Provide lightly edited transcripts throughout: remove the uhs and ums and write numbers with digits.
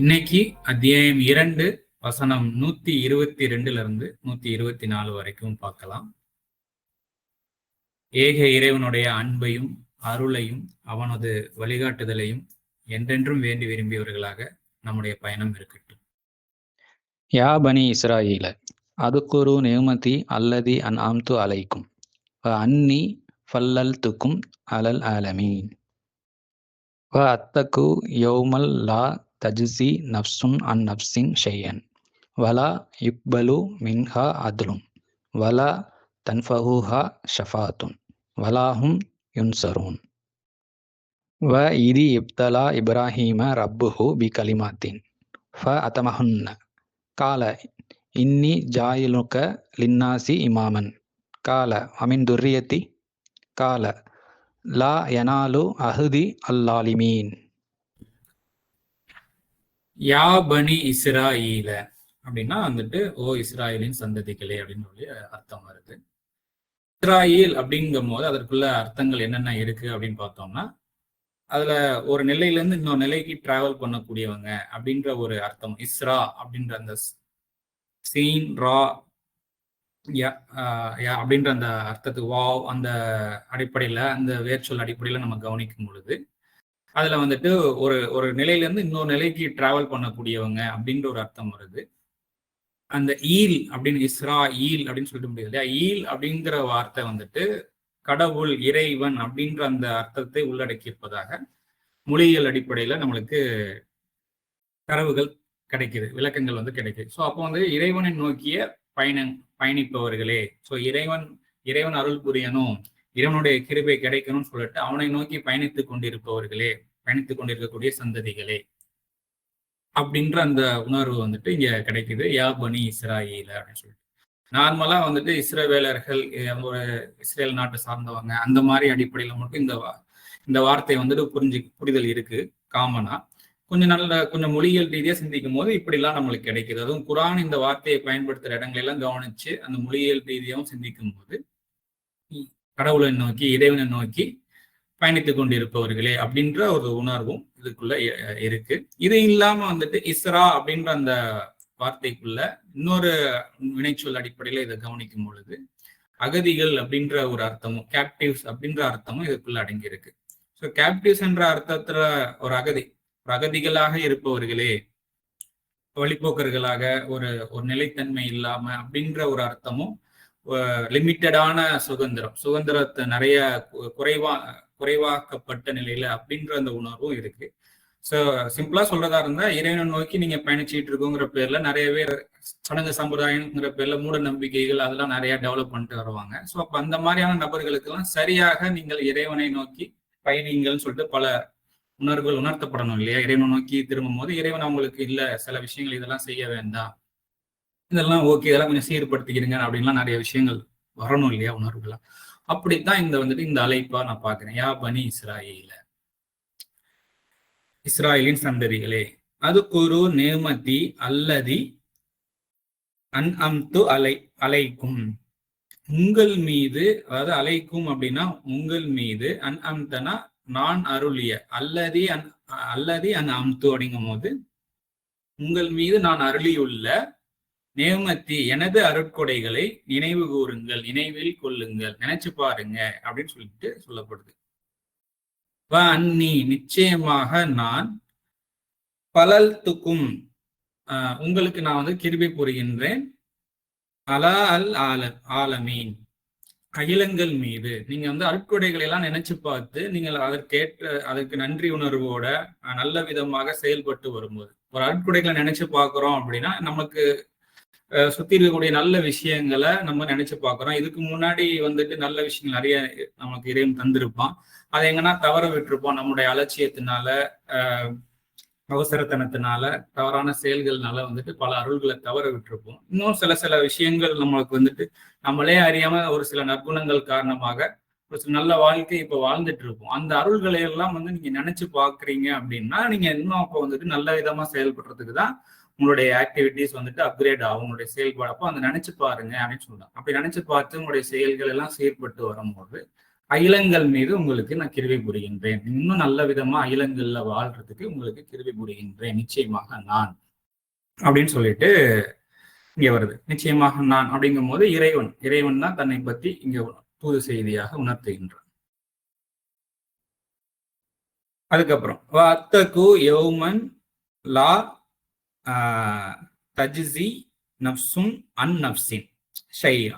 இன்னைக்கு அத்தியாயம் 2 வசனம் 122 124 வரைக்கும் பார்க்கலாம். ஏக இறைவனுடைய அன்பையும் அருளையும் அவனது வழிகாட்டுதலையும் என்றென்றும் வேண்டி விரும்பியவர்களாக நம்முடைய பயணம் இருக்கட்டும். யா பனி இஸ்ராயீல அதுகுரு நியமதி அல்லதி அன்அம்து அலைக்கும் வ அன்னி ஃபல்லல்துக்கும் அலல் ஆலமீன் வ அத்தகு யௌமல் லா தஜ்ஸி நஃப்ஸுன் அன் நஃப்ஸின் ஷையன் வலா யுக்பலு மின்ஹா அத்லுன் வலா தன்ஃபஹுஹா ஷஃபாத்துன் வலாஹும் யுன்சரூன் வ இதி இப்தலா இப்ராஹீம ரப்புஹு பி கலிமாத்தின் ஃப அதமஹுன்ன கால இன்னி ஜாயிலுக்க லின்னாசி இமாமன் கால அமின் துர்ரியத்தி கால லா யனாலு அஹ்தி அல்லாலிமீன். யா பனி இஸ்ராயீல அப்படின்னா வந்துட்டு ஓ இஸ்ராயலின் சந்ததிகளே அப்படின்னு சொல்லி அர்த்தம் வருது. இஸ்ராயேல் அப்படிங்கும் போது அதற்குள்ள அர்த்தங்கள் என்னென்ன இருக்கு அப்படின்னு பார்த்தோம்னா, அதுல ஒரு நிலையில இருந்து இன்னொரு நிலைக்கு டிராவல் பண்ணக்கூடியவங்க அப்படின்ற ஒரு அர்த்தம். இஸ்ரா அப்படின்ற அந்த சீன் ரா அப்படின்ற அந்த அர்த்தத்துக்கு வாவ் அந்த அடிப்படையில அந்த வேர்ச்சொல் அடிப்படையில நம்ம கவனிக்கும் பொழுது அதுல வந்துட்டு ஒரு ஒரு நிலையில இருந்து இன்னொரு நிலைக்கு டிராவல் பண்ணக்கூடியவங்க அப்படின்ற ஒரு அர்த்தம் வருது. அந்த ஈல் அப்படின்னு இஸ்ரா ஈல் அப்படின்னு சொல்லிட்டு முடியாது இல்லையா? ஈல் அப்படிங்கிற வார்த்தை வந்துட்டு கடவுள் இறைவன் அப்படின்ற அந்த அர்த்தத்தை உள்ளடக்கியிருப்பதாக மொழியியல் அடிப்படையில நம்மளுக்கு தரவுகள் கிடைக்குது, விளக்கங்கள் வந்து கிடைக்குது. ஸோ அப்போ வந்து இறைவனை நோக்கிய பயணிப்பவர்களே, ஸோ இறைவன் அருள் புரியணும், இறைவனுடைய கிருபை கிடைக்கணும்னு சொல்லிட்டு அவனை நோக்கி பயணித்துக் கொண்டிருக்கக்கூடிய சந்ததிகளே அப்படின்ற அந்த உணர்வு வந்துட்டு இங்க கிடைக்குது. யா பனி இஸ்ராயீல அப்படின்னு சொல்லிட்டு நார்மலா வந்துட்டு இஸ்ரவேலர்கள் ஒரு இஸ்ரேல் நாட்டை சார்ந்தவங்க அந்த மாதிரி அடிப்படையில மட்டும் இந்த வார்த்தை வந்துட்டு புரிதல் இருக்கு காமனா. கொஞ்சம் மொழியியல் ரீதியா சிந்திக்கும் போது இப்படிலாம் நம்மளுக்கு கிடைக்குது. அதுவும் குரான் இந்த வார்த்தையை பயன்படுத்துற இடங்களெல்லாம் கவனிச்சு அந்த மொழியியல் ரீதியாகவும் சிந்திக்கும் போது கடவுளை நோக்கி இறைவனை நோக்கி பயணித்துக் கொண்டிருப்பவர்களே அப்படின்ற ஒரு உணர்வும் இதுக்குள்ள இருக்கு. இது இல்லாம வந்துட்டு இஸ்ரா அப்படின்ற அந்த வார்த்தைக்குள்ள இன்னொரு வினைச்சொல் அடிப்படையில இதை கவனிக்கும் பொழுது அகதிகள் அப்படின்ற ஒரு அர்த்தமும் கேப்டிவ்ஸ் அப்படின்ற அர்த்தமும் இதுக்குள்ள அடங்கி இருக்கு. ஸோ கேப்டிவ்ஸ் என்ற அர்த்தத்துல ஒரு அகதிகளாக இருப்பவர்களே, வழிபோக்கர்களாக ஒரு நிலைத்தன்மை இல்லாம அப்படின்ற ஒரு அர்த்தமும், லிமிட்டடான சுதந்திரத்தை நிறைய குறைவாக்கப்பட்ட நிலையில அப்படின்ற அந்த உணர்வும் இருக்கு. ஸோ சிம்பிளா சொல்றதா இருந்தா இறைவனை நோக்கி நீங்க பயணிச்சுட்டு இருக்கோங்கிற பேர்ல நிறைய பேர் சடங்கு சம்பிரதாயங்கிற பேர்ல மூட நம்பிக்கைகள் அதெல்லாம் நிறைய டெவலப் பண்ணிட்டு வருவாங்க. ஸோ அப்ப அந்த மாதிரியான நபர்களுக்கு எல்லாம் சரியாக நீங்கள் இறைவனை நோக்கி பயணிங்கள்னு சொல்லிட்டு பல உணர்வுகள் உணர்த்தப்படணும் இல்லையா? இறைவனை நோக்கி திரும்பும் போது இறைவன் அவங்களுக்கு இல்ல சில விஷயங்கள் இதெல்லாம் செய்ய வேண்டாம், இதெல்லாம் ஓகே, இதெல்லாம் கொஞ்சம் சீர்படுத்திக்கிறீங்க அப்படின்லாம் நிறைய விஷயங்கள் வரணும் இல்லையா உணர்வுகளா? அப்படித்தான் இந்த அழைப்பா நான் பாக்குறேன். யா பனி இஸ்ராயலின் சந்ததிகளே, அது குரு நேமதி அல்லதி அன்அம்து அலைக்கும், உங்கள் மீது, அதாவது அலைக்கும் அப்படின்னா உங்கள் மீது, அன்அம்தனா நான் அருளிய, அல்லதி அன்அம்து அப்படிங்கும் போது உங்கள் மீது நான் அருளியுள்ள நேமத்தி எனது அருட்கொடைகளை நினைவு கூறுங்கள், நினைவில் கொள்ளுங்கள், நினைச்சு பாருங்க அப்படின்னு சொல்லிட்டு சொல்லப்படுது. அன்னி நிச்சயமாக நான் பலல்துக்கும் உங்களுக்கு நான் வந்து கிருபை புரிகின்றேன், அலா அல் ஆலமீன் அகிலங்கள் மீது. நீங்க வந்து அருட்கொடைகளை எல்லாம் நினைச்சு பார்த்து நீங்கள் அதற்கு நன்றி உணர்வோட நல்ல விதமாக செயல்பட்டு வரும்போது, ஒரு அருட்கொடைகளை நினைச்சு பார்க்கிறோம் அப்படின்னா நமக்கு சுத்தி இருக்கக்கூடிய நல்ல விஷயங்களை நம்ம நினைச்சு பார்க்கிறோம். இதுக்கு முன்னாடி வந்துட்டு நல்ல விஷயங்கள் நிறைய நமக்கு இறைவன் தந்திருப்பான், அதை எங்கன்னா தவற விட்டுருப்போம் நம்முடைய அலட்சியத்தினால, அவசரத்தனத்தினால, தவறான செயல்கள்னால வந்துட்டு பல அருள்களை தவற விட்டுருப்போம். இன்னும் சில விஷயங்கள் நம்மளுக்கு வந்துட்டு நம்மளே அறியாம ஒரு சில நற்குணங்கள் காரணமாக ஒரு சில நல்ல வாழ்க்கை இப்ப வாழ்ந்துட்டு இருப்போம். அந்த அருள்களை எல்லாம் வந்து நீங்க நினைச்சு பாக்குறீங்க அப்படின்னா நீங்க இன்னும் அப்போ வந்துட்டு நல்ல விதமா செயல்படுறதுக்கு தான் உங்களுடைய ஆக்டிவிட்டிஸ் வந்துட்டு அப்கிரேட் ஆகும், உங்களுடைய செயல்பாடு. அப்போ அந்த நினைச்சு பாருங்க அப்படின்னு சொல்றாங்க. அப்படி நினைச்சு பார்த்து உங்களுடைய செயல்கள் எல்லாம் செயல்பட்டு வரும்போது அகிலங்கள் மீது உங்களுக்கு நான் கிருபை புரிகின்றேன். இன்னும் நல்ல விதமா அகிலங்கள்ல வாழ்றதுக்கு உங்களுக்கு கிருபை புரிகின்றேன். நிச்சயமாக நான் அப்படின்னு சொல்லிட்டு இங்க வருது. நிச்சயமாக நான் அப்படிங்கும் போது இறைவன் தான் தன்னை பத்தி இங்க தூது செய்தியாக உணர்த்துகின்றான். அதுக்கப்புறம் வத்தகு யௌமன் லா தஜ்ஸி நஃப்சுன் அன் நஃப்சின் ஷையா.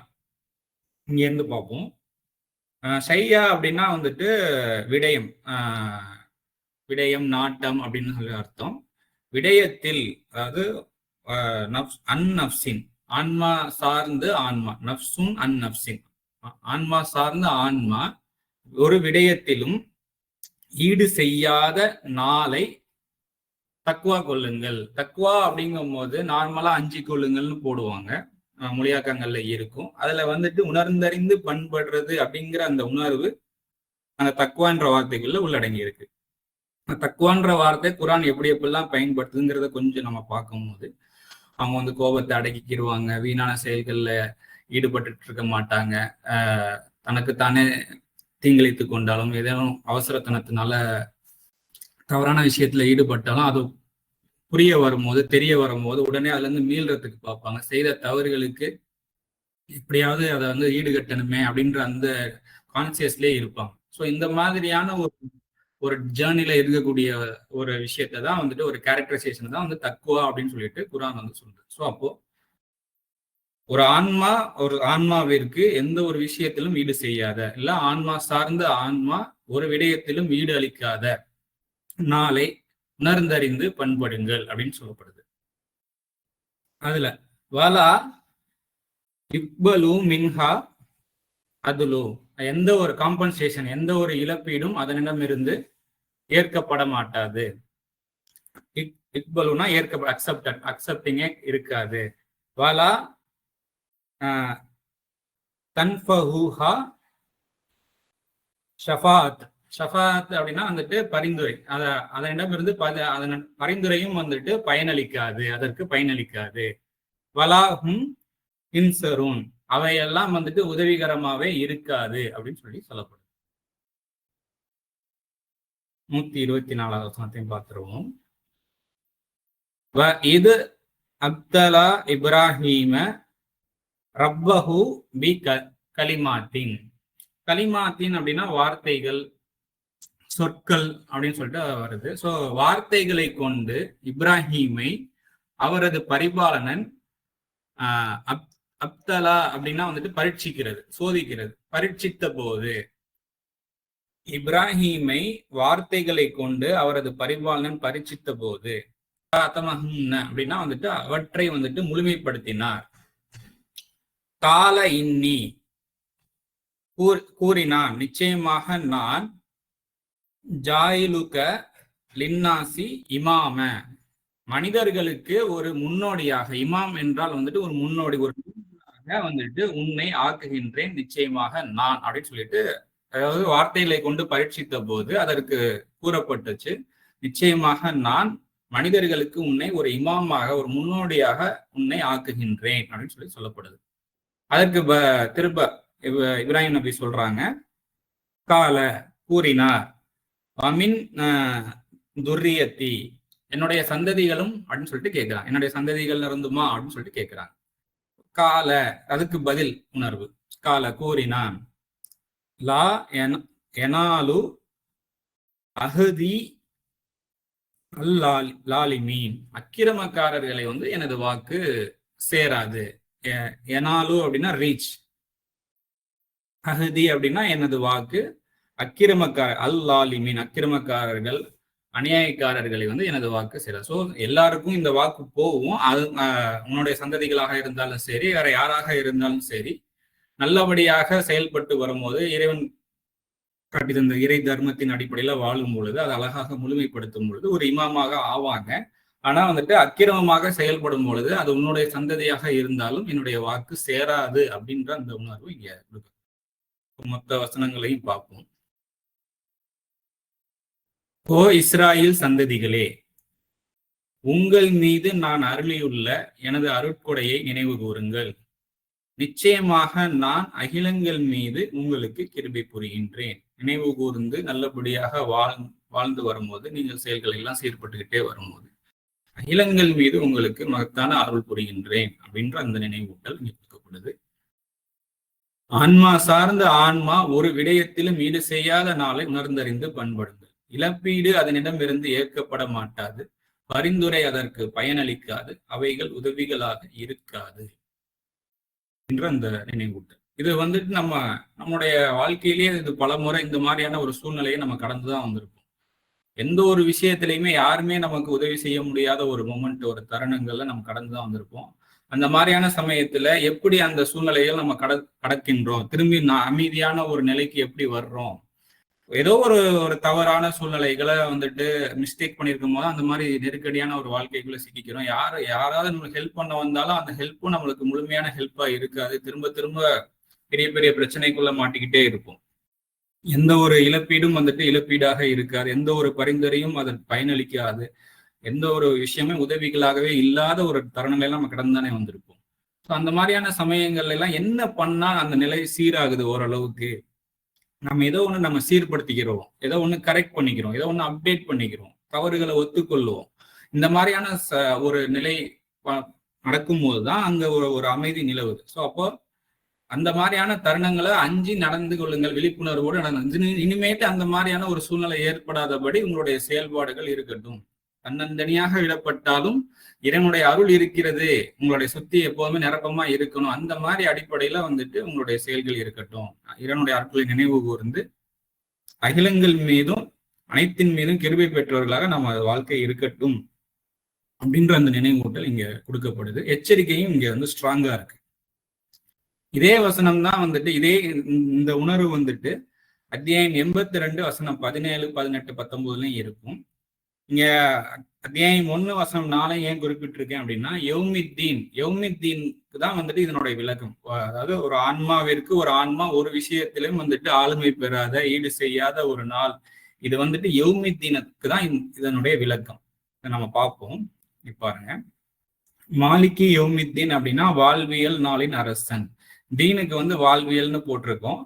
இங்க இருந்து பார்ப்போம். ஷையா அப்படின்னா வந்துட்டு விடயம், விடயம் நாட்டம் அப்படின்னு சொல்லி அர்த்தம். விடயத்தில், அதாவது அன் நஃப்சின், ஆன்மா சார்ந்து ஆன்மா, நஃப்சுன் அன் நஃப்சின், ஆன்மா சார்ந்த ஆன்மா ஒரு விடயத்திலும் ஈடு செய்யாத நாளை தக்குவா கொள்ளுங்கள். தக்குவா அப்படிங்கும் போது நார்மலா 5 கொள்ளுங்கள்னு போடுவாங்க, மொழியாக்கங்கள்ல இருக்கும். அதுல வந்துட்டு உணர்ந்தறிந்து பண்படுறது அப்படிங்கிற அந்த உணர்வு அந்த தக்குவான்ற வார்த்தைக்குள்ள உள்ளடங்கி இருக்கு. தக்குவான்ற வார்த்தை குரான் எப்படி எப்படிலாம் பயன்படுத்துங்கிறத கொஞ்சம் நம்ம பார்க்கும்போது, அவங்க வந்து கோபத்தை அடக்கிக்கிடுவாங்க, வீணான செயல்கள்ல ஈடுபட்டு இருக்க மாட்டாங்க, தனக்குத்தானே தீங்கிழைத்து கொண்டாலும், ஏதேனும் அவசரத்தனத்தினால தவறான விஷயத்துல ஈடுபட்டாலும் அது புரிய வரும்போது, தெரிய வரும்போது உடனே அதுல இருந்து மீள்றதுக்கு பார்ப்பாங்க. செய்த தவறுகளுக்கு எப்படியாவது அதை வந்து ஈடுகட்டணுமே அப்படின்ற அந்த கான்சியஸ்லயே இருப்பாங்க. ஸோ இந்த மாதிரியான ஒரு ஜேர்னில இருக்கக்கூடிய ஒரு விஷயத்தை தான் வந்துட்டு, ஒரு கேரக்டரைசேஷன் தான் வந்து தக்குவா அப்படின்னு சொல்லிட்டு குரான் வந்து சொல்லுது. ஸோ அப்போ ஒரு ஆன்மாவிற்கு எந்த ஒரு விஷயத்திலும் ஈடு செய்யாத, இல்ல ஆன்மா சார்ந்த ஆன்மா ஒரு விடயத்திலும் ஈடு அளிக்காத நாளை உணர்ந்தறிந்து பண்படுங்கள் அப்படின்னு சொல்லப்படுது. அதுல வலா இக்பலு மின்ஹா அதுலு, எந்த ஒரு காம்பன்சேஷன், எந்த ஒரு இழப்பீடும் அதனிடமிருந்து ஏற்கப்பட மாட்டாது. இக்பலுனா அக்செப்டிங்கே இருக்காது. வலா தன்ஃபஹுஹா ஷஃபாத். ஷஃபாத் அப்படின்னா வந்துட்டு பரிந்துரை, அதனிடமிருந்து அதன் பரிந்துரையும் வந்துட்டு பயனளிக்காது, அதற்கு பயனளிக்காது. வலாஹும் இன்சரூன், அவையெல்லாம் வந்துட்டு உதவிகரமாவே இருக்காது அப்படின்னு சொல்லப்படும். 124வது வசனத்தையும் பார்த்துருவோம். இது அப்தலா இப்ராஹீம ரப்பஹு பி கலிமாத்தின். கலிமாத்தின் அப்படின்னா வார்த்தைகள், சொற்கள் அப்படின்னு சொல்லிட்டு வருது. ஸோ வார்த்தைகளை கொண்டு இப்ராஹீமை அவரது பரிபாலனன் அப்தலா அப்படின்னா வந்துட்டு பரீட்சிக்கிறது, சோதிக்கிறது. பரீட்சித்த போது இப்ராஹீமை வார்த்தைகளை கொண்டு அவரது பரிபாலனன் பரீட்சித்த போது அப்படின்னா வந்துட்டு அவற்றை வந்துட்டு முழுமைப்படுத்தினார். கால இன்னி, கூறினான், நிச்சயமாக நான் ஜாயிலுக லின்னாசி இமாம, மனிதர்களுக்கு ஒரு முன்னோடியாக, இமாம் என்றால் வந்துட்டு ஒரு முன்னோடி, ஒரு வந்துட்டு உன்னை ஆக்குகின்றேன் நிச்சயமாக நான் அப்படின்னு சொல்லிட்டு, அதாவது வார்த்தைகளை கொண்டு பரீட்சித்த போது அதற்கு கூறப்பட்டுச்சு, நிச்சயமாக நான் மனிதர்களுக்கு உன்னை ஒரு இமாமாக, ஒரு முன்னோடியாக உன்னை ஆக்குகின்றேன் அப்படின்னு சொல்லப்படுது. அதற்கு திரும்ப இப்ராஹிம் நபி சொல்றாங்க, கால கூறினார், அமின் துர்ரியத்தி, என்னுடைய சந்ததிகளும் அப்படின்னு சொல்லிட்டு கேட்கிறான், என்னுடைய சந்ததிகள் இருந்துமா அப்படின்னு சொல்லிட்டு கேட்கிறான். கால, அதுக்கு பதில் உணர்வு, கால கூறினான், லா எனாலு அஹதி லாலிமீன், அக்கிரமக்காரர்களை வந்து எனது வாக்கு சேராது. எனாலு அப்படின்னா ரீச், அஹதி அப்படின்னா எனது வாக்கு, அல்லாலிமீன் அக்கிரமக்காரர்கள், அநியாயக்காரர்களை வந்து எனது வாக்கு சேராது. ஸோ எல்லாருக்கும் இந்த வாக்கு போகும். அது உன்னுடைய சந்ததிகளாக இருந்தாலும் சரி, வேற யாராக இருந்தாலும் சரி, நல்லபடியாக செயல்பட்டு வரும்போது, இறைவன் காட்டித இந்த இறை தர்மத்தின் அடிப்படையில வாழும் பொழுது, அதை அழகாக முழுமைப்படுத்தும் பொழுது ஒரு இமாமாக ஆவாங்க. ஆனா வந்துட்டு அக்கிரமமாக செயல்படும் பொழுது அது உன்னுடைய சந்ததியாக இருந்தாலும் என்னுடைய வாக்கு சேராது அப்படின்ற அந்த உணர்வு இங்க இருக்கு. மொத்த வசனங்களையும் பார்ப்போம். ஓ இஸ்ராயேல் சந்ததிகளே, உங்கள் மீது நான் அருளியுள்ள எனது அருட்கொடையை நினைவு கூறுங்கள். நிச்சயமாக நான் அகிலங்கள் மீது உங்களுக்கு கிருபை புரிகின்றேன். நினைவு கூர்ந்து நல்லபடியாக வாழ்ந்து வரும்போது, நீங்கள் செயல்கள் எல்லாம் சீர்பட்டுக்கிட்டே வரும்போது அகிலங்கள் மீது உங்களுக்கு மகத்தான அருள் புரிகின்றேன் அப்படின்ற அந்த நினைவூட்டல் இங்க கொடுக்கப்படுது. ஆன்மா சார்ந்த ஆன்மா ஒரு விடயத்திலும் ஈடு செய்யாத நாளை உணர்ந்தறிந்து பண்படுங்கள். இழப்பீடு அதனிடமிருந்து ஏற்கப்பட மாட்டாது, பரிந்துரை அதற்கு பயனளிக்காது, அவைகள் உதவிகளாக இருக்காது என்ற அந்த நினைவூட்டல். இது வந்துட்டு நம்முடைய வாழ்க்கையிலேயே இது பல முறை இந்த மாதிரியான ஒரு சூழ்நிலையை நம்ம கடந்துதான் வந்திருப்போம். எந்த ஒரு விஷயத்திலையுமே யாருமே நமக்கு உதவி செய்ய முடியாத ஒரு மொமெண்ட், ஒரு தருணங்கள்ல நம்ம கடந்துதான் வந்திருப்போம். அந்த மாதிரியான சமயத்துல எப்படி அந்த சூழ்நிலையில் நம்ம கடக்கின்றோம், திரும்பி அமைதியான ஒரு நிலைக்கு எப்படி வர்றோம், ஏதோ ஒரு தவறான சூழ்நிலைகளை வந்துட்டு மிஸ்டேக் பண்ணிருக்கும் போது அந்த மாதிரி நெருக்கடியான ஒரு வாழ்க்கைக்குள்ள சிக்கிக்கிறோம். யாராவது நம்மளுக்கு ஹெல்ப் பண்ண வந்தாலும் அந்த ஹெல்ப்பும் நம்மளுக்கு முழுமையான ஹெல்ப்பா இருக்காது. திரும்ப திரும்ப பெரிய பெரிய பிரச்சனைக்குள்ள மாட்டிக்கிட்டே இருப்போம். எந்த ஒரு இழப்பீடும் வந்துட்டு இழப்பீடாக இருக்காது, எந்த ஒரு பரிந்துரையும் அதற்கு பயனளிக்காது, எந்த ஒரு விஷயமே உதவிகளாகவே இல்லாத ஒரு தருணங்கள்லாம் நம்ம கடந்துதானே வந்திருப்போம். அந்த மாதிரியான சமயங்கள்ல எல்லாம் என்ன பண்ணா அந்த நிலை சீராகுது? ஓரளவுக்கு நம்ம ஏதோ ஒண்ணு நம்ம சீர்படுத்திக்கிறோம், ஏதோ ஒண்ணு கரெக்ட் பண்ணிக்கிறோம், ஏதோ ஒண்ணு அப்டேட் பண்ணிக்கிறோம், தவறுகளை ஒத்துக்கொள்ளுவோம். இந்த மாதிரியான ஒரு நிலை நடக்கும் போதுதான் அங்க ஒரு அமைதி நிலவுது. ஸோ அப்போ அந்த மாதிரியான தருணங்களை அஞ்சி நடந்து கொள்ளுங்கள், விழிப்புணர்வோடு நடந்து. இனிமேட்டு அந்த மாதிரியான ஒரு சூழ்நிலை ஏற்படாதபடி உங்களுடைய செயல்பாடுகள் இருக்கட்டும். தன்னந்தனியாக விடப்பட்டாலும் இறைவனுடைய அருள் இருக்கிறது, உங்களுடைய சுத்தி எப்போதுமே நிரப்பமா இருக்கணும். அந்த மாதிரி அடிப்படையில வந்துட்டு உங்களுடைய செயல்கள் இருக்கட்டும். இறைவனுடைய அருளை நினைவு கூர்ந்து அகிலங்கள் மீதும் அனைத்தின் மீதும் கிருபை பெற்றவர்களாக நம்ம வாழ்க்கை இருக்கட்டும் அப்படின்ற அந்த நினைவூட்டல் இங்க கொடுக்கப்படுது. எச்சரிக்கையும் இங்க வந்து ஸ்ட்ராங்கா இருக்கு. இதே வசனம் தான் வந்துட்டு இந்த உணர்வு வந்துட்டு அத்தியாயம் 82 வசனம் 17, 18, 19 இருக்கும். இங்க அத்தியாயம் 1 வசனம் 4 ஏன் குறிப்பிட்டிருக்கேன் அப்படின்னா, யௌமித்தீனுக்கு தான் வந்துட்டு இதனுடைய விளக்கம். அதாவது ஒரு ஆன்மாவிற்கு ஒரு ஆன்மா ஒரு விஷயத்திலும் வந்துட்டு ஆளுமை பெறாத, ஈடு செய்யாத ஒரு நாள். இது வந்துட்டு யௌமித்தீனுக்கு தான் இதனுடைய விளக்கம். இதை நம்ம பார்ப்போம். பாருங்க, மாலிகி யௌமித்தீன் அப்படின்னா வாழ்வியல் நாளின் அரசன். தீனுக்கு வந்து வாழ்வியல்னு போட்டிருக்கோம்.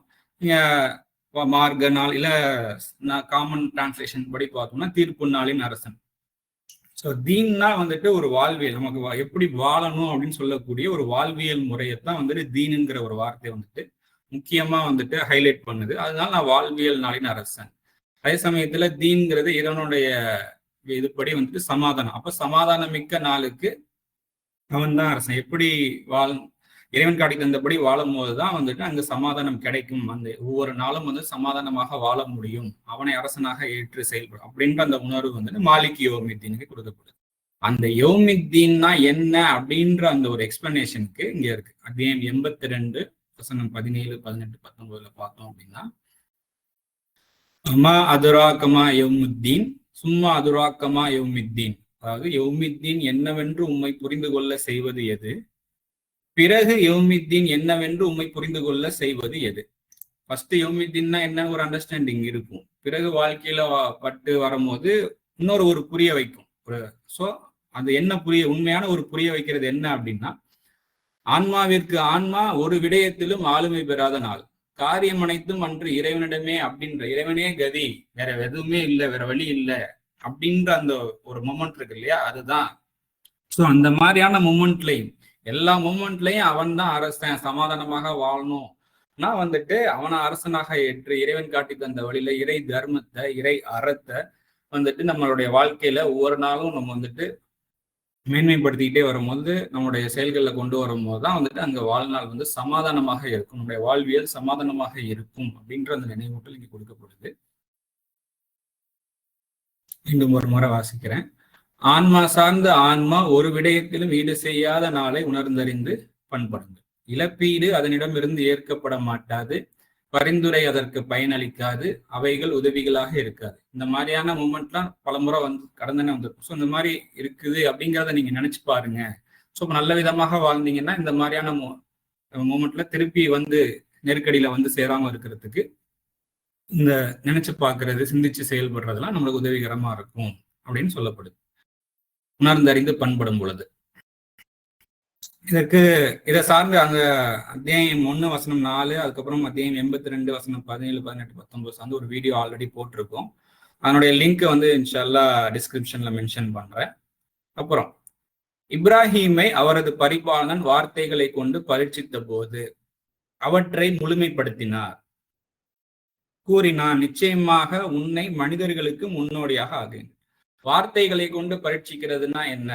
மார்க்க நாள் இல்ல காமன் டிரான்ஸ்லேஷன் படி பார்த்தோம்னா தீர்ப்பு நாளின் அரசன். ஸோ தீன்னா வந்துட்டு ஒரு வாழ்வியல், நமக்கு எப்படி வாழணும் அப்படின்னு சொல்லக்கூடிய ஒரு வாழ்வியல் முறையத்தான் வந்துட்டு தீனுங்கிற ஒரு வார்த்தை வந்துட்டு முக்கியமா வந்துட்டு ஹைலைட் பண்ணுது. அதனால நான் வாழ்வியல் நாளின் அரசன். அதே சமயத்துல தீன்ங்கிறது இறைவனுடைய இதுபடி வந்துட்டு சமாதானம். அப்ப சமாதானம் மிக்க நாளுக்கு அவன் தான் அரசன். எப்படி இறைவன் காட்டி தந்தபடி வாழும் போதுதான் வந்துட்டு அங்க சமாதானம் கிடைக்கும். அந்த ஒவ்வொரு நாளும் வந்து சமாதானமாக வாழ முடியும், அவனை அரசனாக ஏற்று செயல்படும் அப்படின்ற அந்த உணர்வு வந்துட்டு மாலிக் யௌமித்தீனுக்கு கொடுக்கப்படுது. அந்த யௌமித்தீன்னா என்ன அப்படின்ற அந்த ஒரு எக்ஸ்பிளனேஷனுக்கு இங்க இருக்கு. அத்தியாயம் 82 வசனம் 17, 18, 19 பார்த்தோம் அப்படின்னா, அமா அதுராக்கமா யௌமுத்தீன் சும்மா அதுராக்கமா யௌமித்தீன். அதாவது யௌமித்தீன் என்னவென்று உம்மை புரிந்து கொள்ள செய்வது எது, பிறகு யௌமித்தீன் என்னவென்று உண்மை புரிந்து கொள்ள செய்வது எது. ஃபர்ஸ்ட் யௌமித்தீன்னா என்ன ஒரு அண்டர்ஸ்டாண்டிங் இருக்கும், பிறகு வாழ்க்கையில பட்டு வரும்போது இன்னொரு புரிய வைக்கும். ஸோ அது என்ன உண்மையான ஒரு புரிய வைக்கிறது என்ன அப்படின்னா, ஆன்மாவிற்கு ஆன்மா ஒரு விடயத்திலும் ஆளுமை பெறாத நாள், காரியம் அனைத்தும் அன்று இறைவனிடமே அப்படின்ற, இறைவனே கதி, வேற எதுவுமே இல்லை, வேற வழி இல்லை அப்படின்ற அந்த ஒரு மொமெண்ட் இருக்கு இல்லையா, அதுதான். ஸோ அந்த மாதிரியான மொமெண்ட்லையும் எல்லா மூமெண்ட்லயும் அவன் தான் அரசன், சமாதானமாக வாழணும்னா வந்துட்டு அவனை அரசனாக ஏற்று இறைவன் காட்டி தந்த வழியில இறை தர்மத்தை, இறை அறத்தை வந்துட்டு நம்மளுடைய வாழ்க்கையில ஒவ்வொரு நாளும் நம்ம வந்துட்டு மேன்மைப்படுத்திக்கிட்டே வரும்போது, நம்மளுடைய செயல்களை கொண்டு வரும்போது தான் வந்துட்டு அங்க வாழ்நாள் வந்து சமாதானமாக இருக்கும், நம்முடைய வாழ்வியல் சமாதானமாக இருக்கும் அப்படின்ற அந்த நினைவூட்டல் இங்க கொடுக்கப்படுது. மீண்டும் ஒரு முறை வாசிக்கிறேன். ஆன்மா சார்ந்த ஆன்மா ஒரு விடயத்திலும் ஈடு செய்யாத நாளை உணர்ந்தறிந்து பண்படுங்கள். இழப்பீடு அதனிடமிருந்து ஏற்கப்பட மாட்டாது, பரிந்துரை அதற்கு பயனளிக்காது, அவைகள் உதவிகளாக இருக்காது. இந்த மாதிரியான மூமெண்ட்லாம் பல முறை கடந்தனே வந்திருக்கும். ஸோ இந்த மாதிரி இருக்குது அப்படிங்கிறத நீங்க நினைச்சு பாருங்க. ஸோ நல்ல விதமாக வாழ்ந்தீங்கன்னா இந்த மாதிரியான மூமெண்ட்ல திருப்பி வந்து நெருக்கடியில வந்து சேராம இருக்கிறதுக்கு இந்த நினைச்சு பார்க்கறது, சிந்திச்சு செயல்படுறதுலாம் நம்மளுக்கு உதவிகரமா இருக்கும் அப்படின்னு சொல்லப்படுது, உணர்ந்தறிந்து பண்படும் பொழுது. இதை சார்ந்து அந்த அத்தியாயம் 1 வசனம் 4, அதுக்கப்புறம் அத்தியாயம் 82 வசனம் 17, 18, 19 சார்ந்து ஒரு வீடியோ ஆல்ரெடி போட்டிருக்கோம். அதனுடைய லிங்க் வந்து இன்ஷால்லா டிஸ்கிரிப்ஷன்ல மென்ஷன் பண்றேன். அப்புறம் இப்ராஹீமை அவரது பரிபாலனன் வார்த்தைகளை கொண்டு பரீட்சித்த போது அவற்றை முழுமைப்படுத்தினார். கூறினான், நிச்சயமாக உன்னை மனிதர்களுக்கு முன்னோடியாக ஆகும். வார்த்தைகளை கொண்டு பரீட்சிக்கிறதுனா என்ன?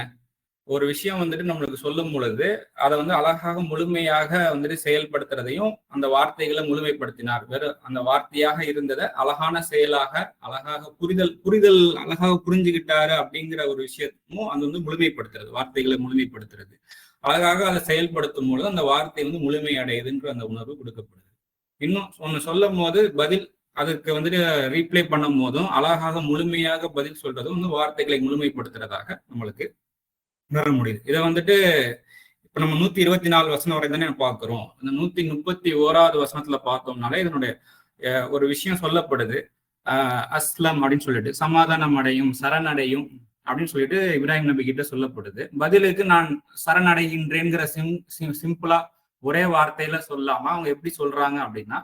ஒரு விஷயம் வந்துட்டு நம்மளுக்கு சொல்லும் பொழுது அதை வந்து அழகாக முழுமையாக வந்துட்டு செயல்படுத்துறதையும் அந்த வார்த்தைகளை முழுமைப்படுத்தினார். வெறும் அந்த வார்த்தையாக இருந்ததை அழகான செயலாக அழகாக புரிதல் அழகாக புரிஞ்சுக்கிட்டாரு அப்படிங்கிற ஒரு விஷயமும் அது வந்து முழுமைப்படுத்துறது, வார்த்தைகளை முழுமைப்படுத்துறது. அழகாக அதை செயல்படுத்தும் பொழுது அந்த வார்த்தை வந்து முழுமை அடையுதுன்ற அந்த உணர்வு கொடுக்கப்படுது. இன்னும் ஒண்ணு சொல்லும் போது பதில் அதுக்கு வந்துட்டு ரீப்ளை பண்ணும் போதும் அழகாக முழுமையாக பதில் சொல்றதும் வந்து வார்த்தைகளை முழுமைப்படுத்துறதாக நம்மளுக்கு உணர முடியுது. இதை வந்துட்டு இப்ப நம்ம 124 வசனம் வரை தானே பார்க்கிறோம். இந்த 131வது வசனத்துல பார்த்தோம்னாலே இதனுடைய ஒரு விஷயம் சொல்லப்படுது. அஸ்லம் அப்படின்னு சொல்லிட்டு சமாதானம் அடையும், சரணடையும் அப்படின்னு சொல்லிட்டு இப்ராஹிம் நபி கிட்ட சொல்லப்படுது. பதிலுக்கு நான் சரணடைகின்றேங்கிற சிம்பிளா ஒரே வார்த்தையில சொல்லாம அவங்க எப்படி சொல்றாங்க அப்படின்னா,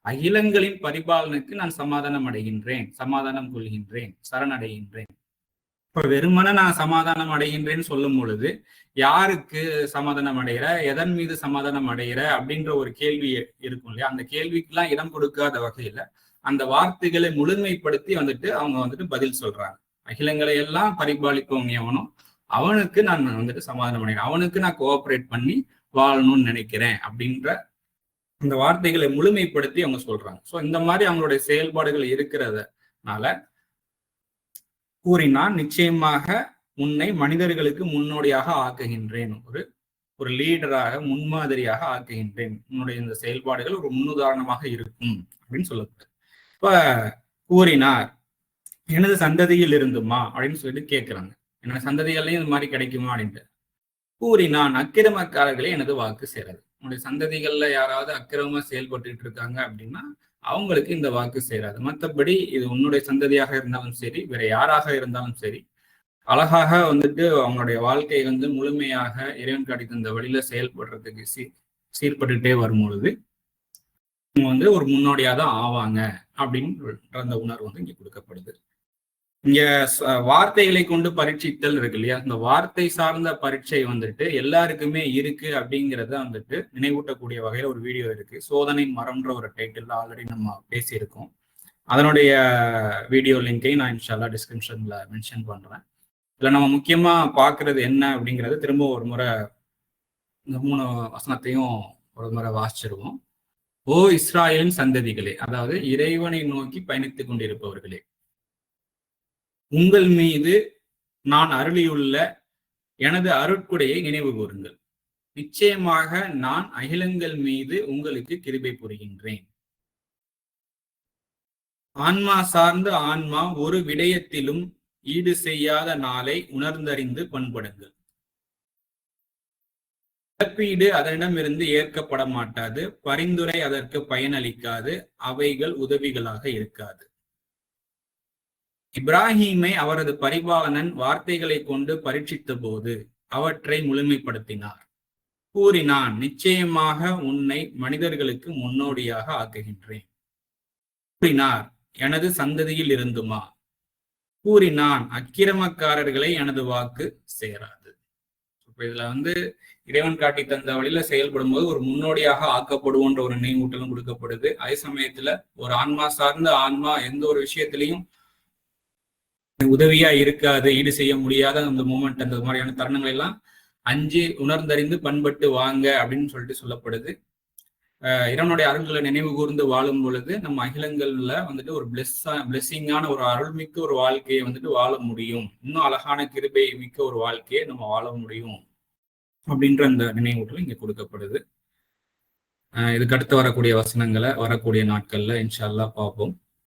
அகிலங்களின் பரிபாலனுக்கு நான் சமாதானம் அடைகின்றேன், சமாதானம் கொள்கின்றேன், சரணடைகின்றேன். இப்ப வெறுமன நான் சமாதானம் அடைகின்றேன்னு சொல்லும் பொழுது யாருக்கு சமாதானம் அடைகிற, எதன் மீது சமாதானம் அடைகிற அப்படின்ற ஒரு கேள்வி இருக்கும் இல்லையா? அந்த கேள்விக்கெல்லாம் இடம் கொடுக்காத வகையில அந்த வார்த்தைகளை முழுமைப்படுத்தி வந்துட்டு அவங்க வந்துட்டு பதில் சொல்றாங்க. அகிலங்களை எல்லாம் பரிபாலிப்பவங்க எவனோ அவனுக்கு நான் வந்துட்டு சமாதானம் அடைகிறேன், அவனுக்கு நான் கோஆபரேட் பண்ணி வாழணும்னு நினைக்கிறேன் அப்படின்ற அந்த வார்த்தைகளை முழுமைப்படுத்தி அவங்க சொல்றாங்க. ஸோ இந்த மாதிரி அவங்களுடைய செயல்பாடுகள் இருக்கிறதுனால கூறினான், நிச்சயமாக உன்னை மனிதர்களுக்கு முன்னோடியாக ஆக்குகின்றேன், ஒரு லீடராக முன்மாதிரியாக ஆக்குகின்றேன், உன்னுடைய இந்த செயல்பாடுகள் ஒரு முன்னுதாரணமாக இருக்கும் அப்படின்னு சொல்லப்படுது. இப்ப கூறினார், எனது சந்ததியில் இருந்துமா அப்படின்னு சொல்லிட்டு கேட்கிறாங்க. என்னோட சந்ததிகள்லையும் இந்த மாதிரி கிடைக்குமா அப்படின்ட்டு. கூறினான், அக்கிரமக்காரர்களே எனது வாக்கு சேராது. உன்னுடைய சந்ததிகள்ல யாராவது அக்கிரமமா செயல்பட்டு இருக்காங்க அப்படின்னா அவங்களுக்கு இந்த வாக்கு சேராது. மற்றபடி இது உன்னுடைய சந்ததியாக இருந்தாலும் சரி, வேற யாராக இருந்தாலும் சரி, அழகாக வந்துட்டு அவங்களுடைய வாழ்க்கை வந்து முழுமையாக இறைவன் காட்டி தந்த வழியில செயல்படுறதுக்கு சீர்பட்டுட்டே வரும் பொழுது இவங்க வந்து ஒரு முன்னோடியா தான் ஆவாங்க அப்படின்னு அந்த உணர்வு வந்து இங்க கொடுக்கப்படுது. இங்க வார்த்தைகளை கொண்டு பரீட்சித்தல் இருக்கு இல்லையா? இந்த வார்த்தை சார்ந்த பரீட்சை வந்துட்டு எல்லாருக்குமே இருக்கு அப்படிங்கிறத வந்துட்டு நினைவூட்டக்கூடிய வகையில ஒரு வீடியோ இருக்கு. சோதனை மரம்ன்ற ஒரு டைட்டில் ஆல்ரெடி நம்ம பேசியிருக்கோம். அதனுடைய வீடியோ லிங்கை நான் இன்ஷால்லா டிஸ்கிரிப்ஷன்ல மென்ஷன் பண்றேன். இதுல நம்ம முக்கியமா பாக்குறது என்ன அப்படிங்கறது திரும்ப ஒரு முறை இந்த 3 வசனத்தையும் ஒரு முறை வாசிச்சிருவோம். ஓ இஸ்ராயலின் சந்ததிகளே, அதாவது இறைவனை நோக்கி பயணித்துக் கொண்டிருப்பவர்களே, உங்கள் மீது நான் அருளியுள்ள எனது அருட்கொடையை நினைவு கூறுங்கள். நிச்சயமாக நான் அகிலங்கள் மீது உங்களுக்கு கிருபை புரிகின்றேன். ஆன்மா சார்ந்த ஆன்மா ஒரு விடயத்திலும் ஈடு செய்யாத நாளை உணர்ந்தறிந்து பண்படுங்கள். இழப்பீடு அதனிடமிருந்து ஏற்கப்பட மாட்டாது, பரிந்துரை அதற்கு பயனளிக்காது, அவைகள் உதவிகளாக இருக்காது. இப்ராஹீமை அவரது பரிபாலனன் வார்த்தைகளை கொண்டு பரீட்சித்த போது அவற்றை முழுமைப்படுத்தினார். கூறினான், நிச்சயமாக உன்னை மனிதர்களுக்கு முன்னோடியாக ஆக்குகின்றேன். கூறினார், எனது சந்ததியில் இருந்துமா? கூறினான், அக்கிரமக்காரர்களை எனது வாக்கு சேராது. இப்ப இதுல வந்து இறைவன் காட்டி தந்த வழியில செயல்படும் போது ஒரு முன்னோடியாக ஆக்கப்படுவோன்ற ஒரு நினைவூட்டலும் கொடுக்கப்படுது. அதே சமயத்துல ஒரு ஆன்மா சார்ந்த ஆன்மா எந்த ஒரு விஷயத்திலையும் உதவியா இருக்காது, ஈடு செய்ய முடியாத அந்த மூமெண்ட், அந்த மாதிரியான தருணங்கள் எல்லாம் அஞ்சு உணர்ந்தறிந்து பண்பட்டு வாங்க அப்படின்னு சொல்லிட்டு சொல்லப்படுது. இறைவனுடைய அருள்களை நினைவு கூர்ந்து வாழும் பொழுது நம்ம அகிலங்கள்ல வந்துட்டு ஒரு பிளெஸ்ஸிங்கான ஒரு அருள்மிக்க ஒரு வாழ்க்கையை வந்துட்டு வாழ முடியும், இன்னும் அழகான கிருபை மிக்க ஒரு வாழ்க்கையை நம்ம வாழ முடியும் அப்படின்ற அந்த நினைவூட்டல் இங்க கொடுக்கப்படுது. இதுக்கு அடுத்து வரக்கூடிய வசனங்களை வரக்கூடிய நாட்கள்ல இன்ஷா அல்லாஹ் பார்ப்போம்.